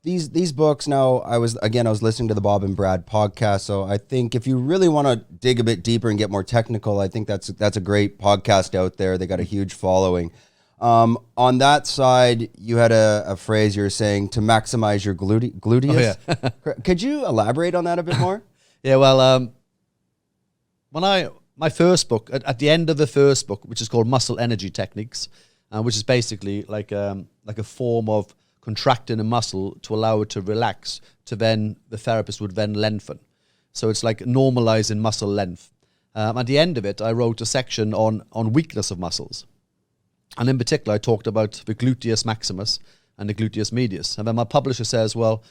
these books now, I was listening to the Bob and Brad podcast. So I think if you really want to dig a bit deeper and get more technical, I think that's a great podcast out there. They got a huge following. On that side, you had a phrase you were saying to maximize your gluteus. Oh, yeah. Could you elaborate on that a bit more? Yeah, well, my first book, at the end of the first book, which is called Muscle Energy Techniques, which is basically like a form of contracting a muscle to allow it to relax, to then the therapist would then lengthen. So it's like normalizing muscle length. At the end of it, I wrote a section on weakness of muscles. And in particular, I talked about the gluteus maximus and the gluteus medius. And then my publisher says, well,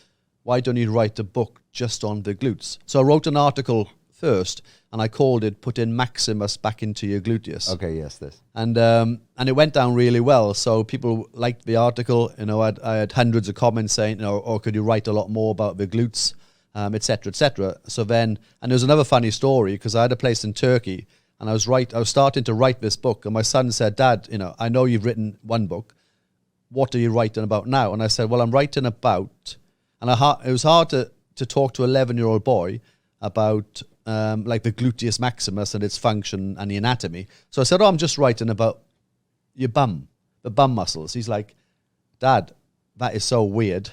why don't you write a book just on the glutes? So I wrote an article first, and I called it "Putting Maximus Back into Your Gluteus." Okay, yes, this. And it went down really well. So people liked the article. You know, I had hundreds of comments saying, you know, or could you write a lot more about the glutes, et cetera, et cetera. So then, and there was another funny story, because I had a place in Turkey, and I was starting to write this book, and my son said, "Dad, you know, I know you've written one book. What are you writing about now?" And I said, "Well, I'm writing about," and it was hard to talk to an 11-year-old boy about like the gluteus maximus and its function and the anatomy. So I said, "Oh, I'm just writing about your bum, the bum muscles." He's like, "Dad, that is so weird.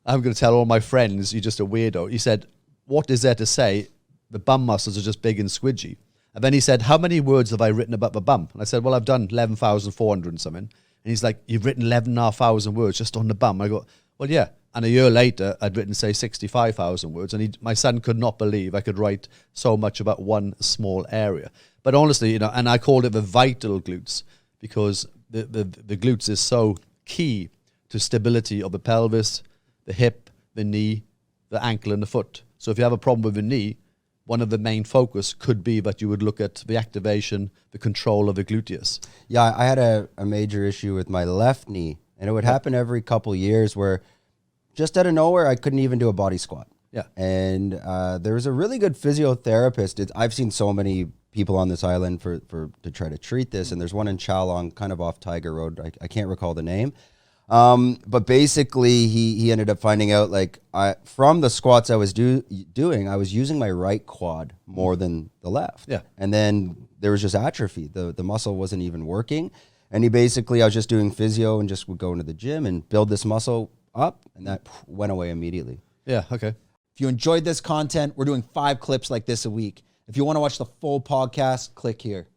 I'm going to tell all my friends you're just a weirdo." He said, "What is there to say? The bum muscles are just big and squidgy." And then he said, "How many words have I written about the bum?" And I said, "Well, I've done 11,400 and something." And he's like, "You've written 11,500 words just on the bum?" I go, "Well, yeah." And a year later, I'd written, say, 65,000 words. And my son could not believe I could write so much about one small area. But honestly, you know, and I called it the vital glutes, because the glutes is so key to stability of the pelvis, the hip, the knee, the ankle, and the foot. So if you have a problem with the knee, one of the main focus could be that you would look at the activation, the control of the gluteus. Yeah, I had a major issue with my left knee, and it would happen every couple years where just out of nowhere, I couldn't even do a body squat. Yeah. And there was a really good physiotherapist. I've seen so many people on this island to try to treat this, and there's one in Chalong, kind of off Tiger Road. I can't recall the name. But basically, he ended up finding out, like, from the squats I was doing, I was using my right quad more than the left. Yeah. And then there was just atrophy. The muscle wasn't even working. And I was just doing physio and just would go into the gym and build this muscle up, and that went away immediately. Yeah, okay. If you enjoyed this content, we're doing 5 clips like this a week. If you want to watch the full podcast, click here.